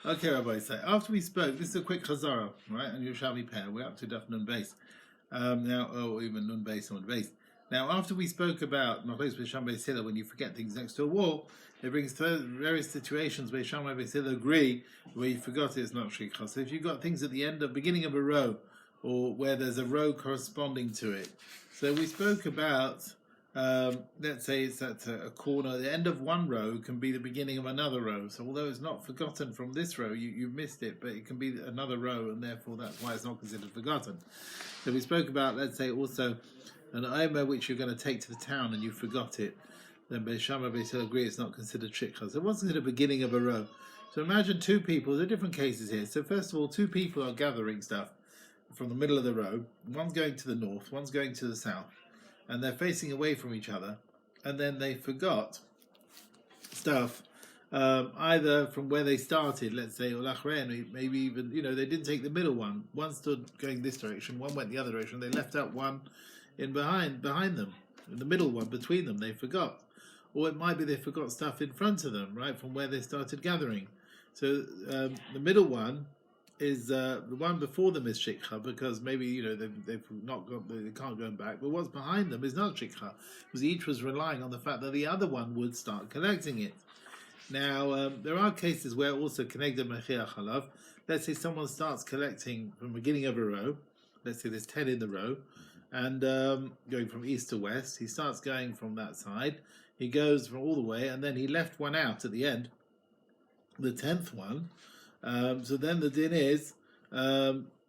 Okay, Rabbi, so after we spoke, this is a quick Chazarah, right? And Yerushalmi pair. We're up to Daf Nun Base. Now, or even Nun Base on Base. Now, after we spoke about when you forget things next to a wall, it brings various situations where Shammai Beisila agree where you forgot it's not Shikha. So if you've got things at the beginning of a row, or where there's a row corresponding to it. So we spoke about, let's say it's at a corner, the end of one row can be the beginning of another row. So although it's not forgotten from this row, you've missed it, but it can be another row, and therefore that's why it's not considered forgotten. So we spoke about, let's say, also an Omer which you're going to take to the town and you forgot it. Then Beis Shammai Beis Hillel agree it's not considered shikha. So what's considered the beginning of a row? So imagine two people, there are different cases here. So first of all, two people are gathering stuff from the middle of the row. One's going to the north, one's going to the south, and they're facing away from each other, and then they forgot stuff either from where they started, let's say, or lachrein, maybe even, they didn't take the middle one. One stood going this direction, one went the other direction. They left out one in behind them, in the middle one between them. They forgot, or it might be they forgot stuff in front of them, right from where they started gathering. So the middle one is the one before them is shikha, because maybe they've not got, they can't go back. But what's behind them is not shikha, because each was relying on the fact that the other one would start collecting it. Now there are cases where also connected mechiach halav. Let's say someone starts collecting from the beginning of a row. Let's say there's 10 in the row, and going from east to west. He starts going from that side. He goes from all the way, and then he left one out at the end, the 10th one. So then the din is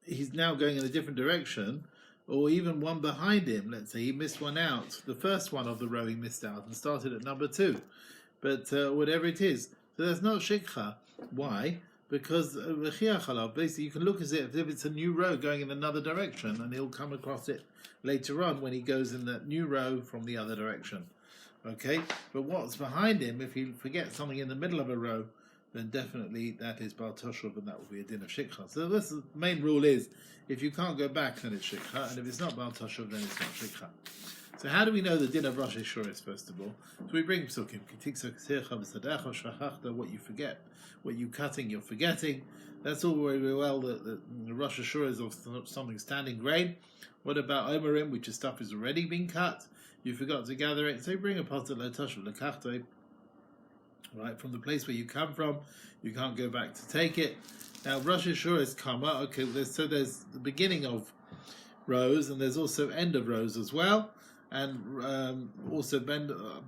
he's now going in a different direction, or even one behind him. Let's say he missed one out. The first one of the row he missed out and started at number 2. But whatever it is, so that's not shikha. Why? Because basically you can look as if it's a new row going in another direction, and he'll come across it later on when he goes in that new row from the other direction. Okay? But what's behind him, if he forgets something in the middle of a row, then definitely that is Baal Toshuv, and that will be a din of shikha. So this the main rule is, if you can't go back, then it's shikha, and if it's not Baal Toshuv, then it's not shikha. So how do we know the din of Rosh Hashanah, first of all? So we bring psukim. What you forget, what you cutting, you're forgetting. That's all very well. The Rosh Hashanah is of something standing grain. What about Omerim, which is stuff is already been cut? You forgot to gather it. So you bring a pot of Toshuv Lekachto. Right, from the place where you come from, you can't go back to take it. Now, Rosh Hashanah is Kama. Okay, there's the beginning of rows, and there's also end of rows as well, and also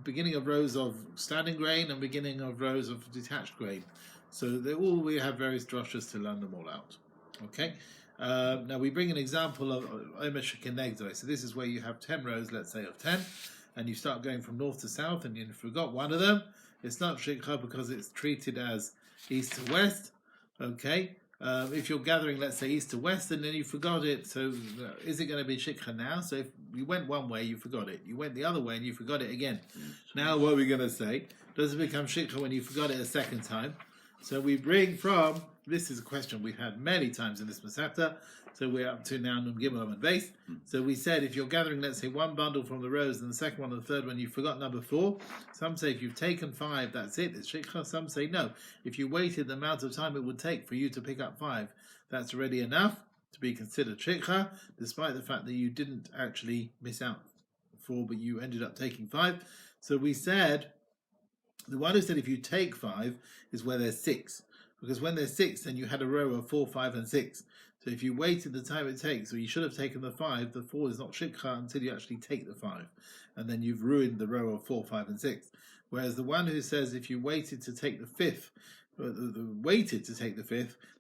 beginning of rows of standing grain and beginning of rows of detached grain. So we have various drushes to learn them all out. Okay. Now we bring an example of Omer Shekenegdo. So this is where you have 10 rows, let's say, of 10, and you start going from north to south, and you forgot one of them. It's not shikha because it's treated as east to west. Okay. If you're gathering, let's say, east to west, and then you forgot it, so is it going to be shikha now? So if you went one way, you forgot it. You went the other way, and you forgot it again. Now what are we going to say? Does it become shikha when you forgot it a second time? So we bring from, this is a question we've had many times in this Masechet. So we're up to now Nun Gimel and Base. So we said if you're gathering, let's say, one bundle from the rows, and the second one and the third one, you forgot number 4. Some say if you've taken 5, that's it, it's shikha. Some say no. If you waited the amount of time it would take for you to pick up 5, that's already enough to be considered shikha, despite the fact that you didn't actually miss out 4, but you ended up taking 5. So we said, the one who said if you take 5 is where there's 6. Because when there's 6, then you had a row of 4, 5, and 6. So if you waited the time it takes, or you should have taken the 5, the 4 is not shikha until you actually take the 5. And then you've ruined the row of 4, 5, and 6. Whereas the one who says if you waited to take the 5th,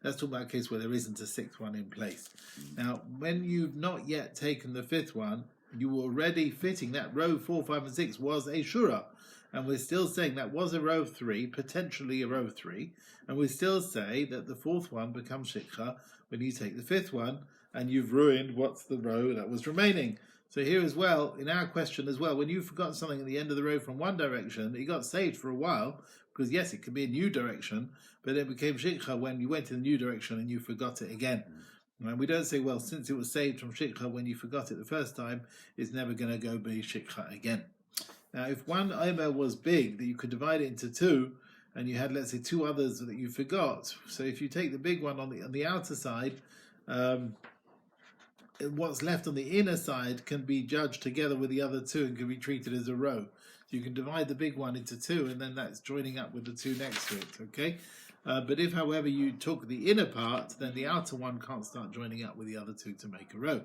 that's talking about a case where there isn't a 6th one in place. Now, when you've not yet taken the 5th one, you were already fitting that row 4, 5, and 6 was a shura. And we're still saying that was a row 3, potentially a row 3, and we still say that the 4th one becomes shikha when you take the 5th one, and you've ruined what's the row that was remaining. So here as well, in our question as well, when you forgot something at the end of the row from one direction, it got saved for a while, because yes, it could be a new direction, but it became shikha when you went in the new direction and you forgot it again. And we don't say, well, since it was saved from shikha when you forgot it the first time, it's never going to go be shikha again. Now, if one omer was big, that you could divide it into 2, and you had, let's say, two others that you forgot. So if you take the big one on the outer side, what's left on the inner side can be judged together with the other two and can be treated as a row. So you can divide the big one into two, and then that's joining up with the two next to it, okay? But if, however, you took the inner part, then the outer one can't start joining up with the other two to make a row.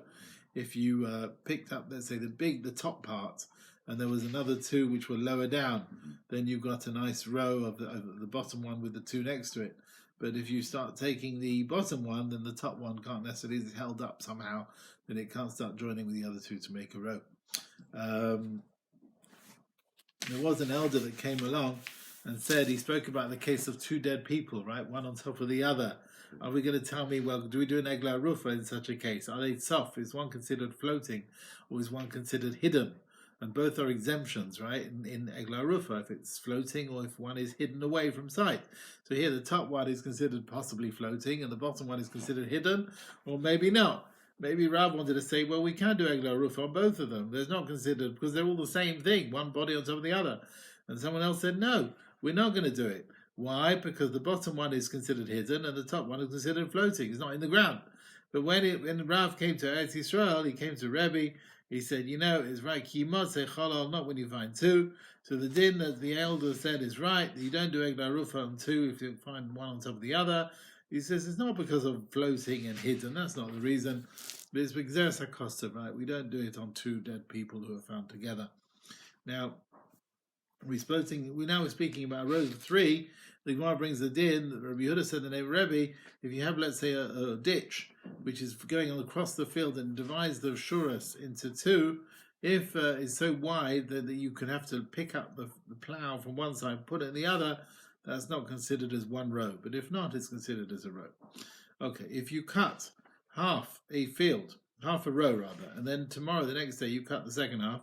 If you picked up, let's say, the top part, and there was another two which were lower down, then you've got a nice row of the bottom one with the two next to it. But if you start taking the bottom one, then the top one can't necessarily be held up somehow, then it can't start joining with the other two to make a row. There was an elder that came along and said, he spoke about the case of two dead people, right? One on top of the other. Are we going to tell me, well, do we do an egla rufa in such a case? Are they soft? Is one considered floating, or is one considered hidden? And both are exemptions, right? In egla rufa, if it's floating or if one is hidden away from sight. So here the top one is considered possibly floating and the bottom one is considered hidden, or maybe not. Maybe Rav wanted to say, well, we can do egla rufa on both of them. There's not considered, because they're all the same thing, one body on top of the other. And someone else said, no, we're not going to do it. Why? Because the bottom one is considered hidden and the top one is considered floating. It's not in the ground. But when Rav came to Eretz Yisrael, he came to Rabbi. He said, it's right, not when you find two. So the din that the elder said is right. You don't do egla rufa on two if you find one on top of the other. He says it's not because of floating and hidden. That's not the reason. But it's b'gzeres hakosta, right? We don't do it on two dead people who are found together. Now, we're speaking about a row of three. The Gemara brings the din that Rabbi Yehuda said in the name of Rabbi, if you have, let's say, a ditch which is going across the field and divides the shuras into two, if it's so wide that you could have to pick up the plow from one side, put it in the other, that's not considered as one row. But if not, it's considered as a row. Okay, if you cut half a row rather, and then tomorrow, the next day, you cut the second half,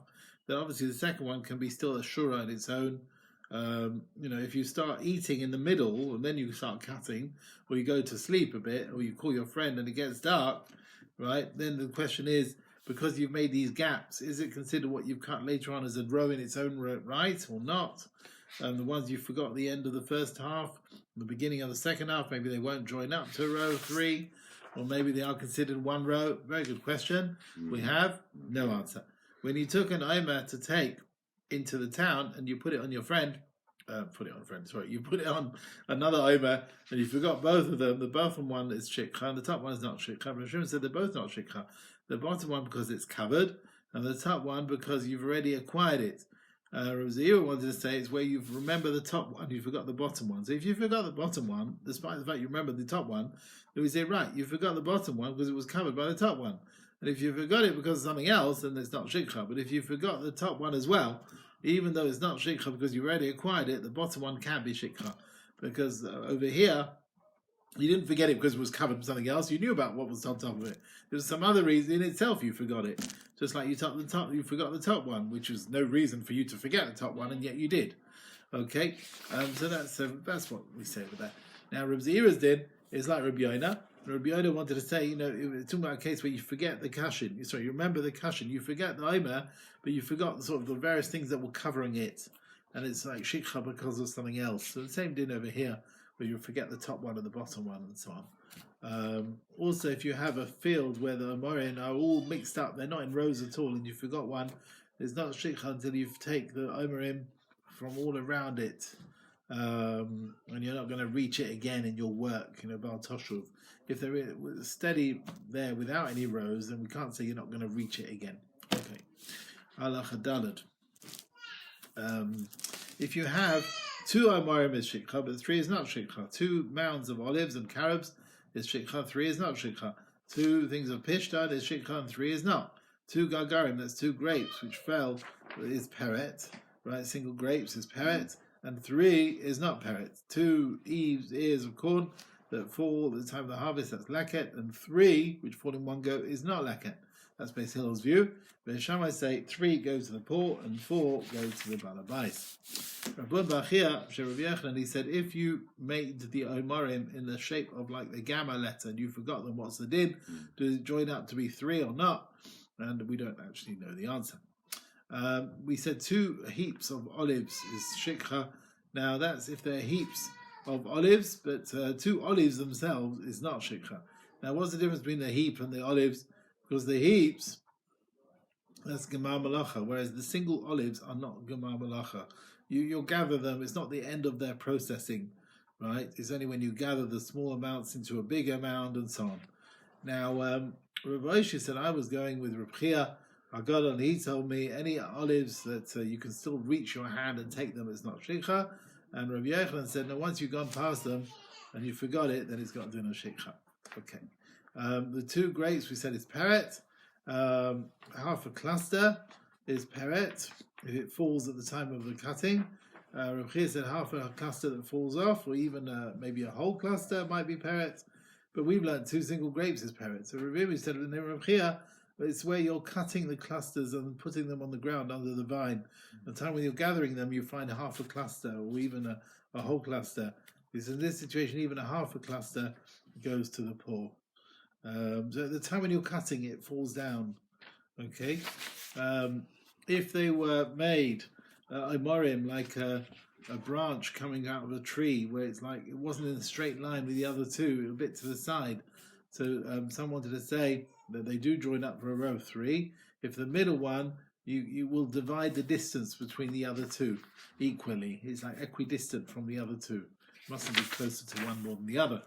then obviously the second one can be still a shura on its own. If you start eating in the middle and then you start cutting, or you go to sleep a bit, or you call your friend and it gets dark, right? Then the question is, because you've made these gaps, is it considered what you've cut later on as a row in its own right or not? The ones you forgot at the end of the first half, the beginning of the second half, maybe they won't join up to row three, or maybe they are considered one row. Very good question. We have no answer. When you took an omer to take into the town and you put it on your friend, you put it on another omer and you forgot both of them, the bottom one is shikha and the top one is not shikha. But Hashem said they're both not shikha. The bottom one because it's covered, and the top one because you've already acquired it. Rabbi wanted to say it's where you remember the top one, you forgot the bottom one. So if you forgot the bottom one, despite the fact you remember the top one, then we say, right, you forgot the bottom one because it was covered by the top one. And if you forgot it because of something else, then it's not shikha. But if you forgot the top one as well, even though it's not shikha because you already acquired it, the bottom one can be shikha. Because over here, you didn't forget it because it was covered with something else. You knew about what was on top of it. There was some other reason in itself you forgot it. Just like you forgot the top one, which was no reason for you to forget the top one, and yet you did. Okay, so that's what we say with that. Now, Rabbi Zira's din is like Rabbi Yoina. Rabbi Yoina wanted to say, it's talking about a case where you forget the kashin. Sorry, you remember the kashin. You forget the omer, but you forgot sort of the various things that were covering it, and it's like shikha because of something else. So the same din over here, where you forget the top one and the bottom one, and so on. Also, if you have a field where the amorim are all mixed up, they're not in rows at all, and you forgot one, it's not shikha until you take the amorim from all around it, and you're not going to reach it again in your work, Bal Toshuv. If they're steady there without any rows, then we can't say you're not going to reach it again. Okay. Halacha Daled. If you have two amorim is shikha, but three is not shikha. 2 mounds of olives and carobs is shikha, 3 is not shikha. 2 things of pishtad is shikha, and 3 is not. 2 gagarim, that's 2 grapes which fell, is peret, right? Single grapes is peret, and 3 is not peret. 2 ears of corn that fall at the time of the harvest, that's leket, and 3 which fall in one go is not leket. That's Beis Hillel's view. But Shammai say 3 go to the poor and 4 go to the balabais. Rabbi Bachia, Rabbi Yochanan, he said if you made the omarim in the shape of like the gamma letter and you forgot them, what's the din? Does it join up to be 3 or not? And we don't actually know the answer. We said 2 heaps of olives is shikha. Now that's if they're heaps of olives, but 2 olives themselves is not shikha. Now what's the difference between the heap and the olives? Because the heaps, that's gemar malacha, whereas the single olives are not gemar malacha. You'll gather them, it's not the end of their processing, right? It's only when you gather the small amounts into a bigger mound and so on. Now, Rabbi said I was going with Rabbi Agadol, and he told me any olives that you can still reach your hand and take them, it's not shikha. And Rabbi Yochanan said, no, once you've gone past them and you forgot it, then it's got to do no shikha. Okay. The 2 grapes we said is peret. Half a cluster is peret if it falls at the time of the cutting. Rabbi said half a cluster that falls off, or even maybe a whole cluster might be peret. But we've learned 2 single grapes is peret. So Rabbi said in Rabbi, it's where you're cutting the clusters and putting them on the ground under the vine. The time when you're gathering them, you find half a cluster or even a whole cluster. Because in this situation, even a half a cluster goes to the poor. So at the time when you're cutting, it falls down. Okay. If they were made imorim, like a branch coming out of a tree, where it's like it wasn't in a straight line with the other 2, a bit to the side. So some wanted to say that they do join up for a row of 3. If the middle one, you will divide the distance between the other 2 equally. It's like equidistant from the other 2. Mustn't be closer to one more than the other.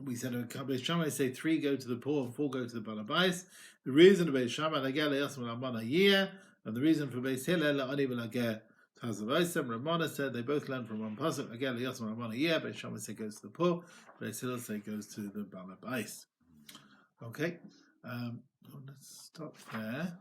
We said a couple of Shammai say 3 go to the poor and 4 go to the balabais. The reason of Beis Shammai and the reason for Beis Hillel Ramana said they both learn from one pasuk. Beis Shammai say goes to the poor. Beis Hillel say goes to the balabais. Okay, let's stop there.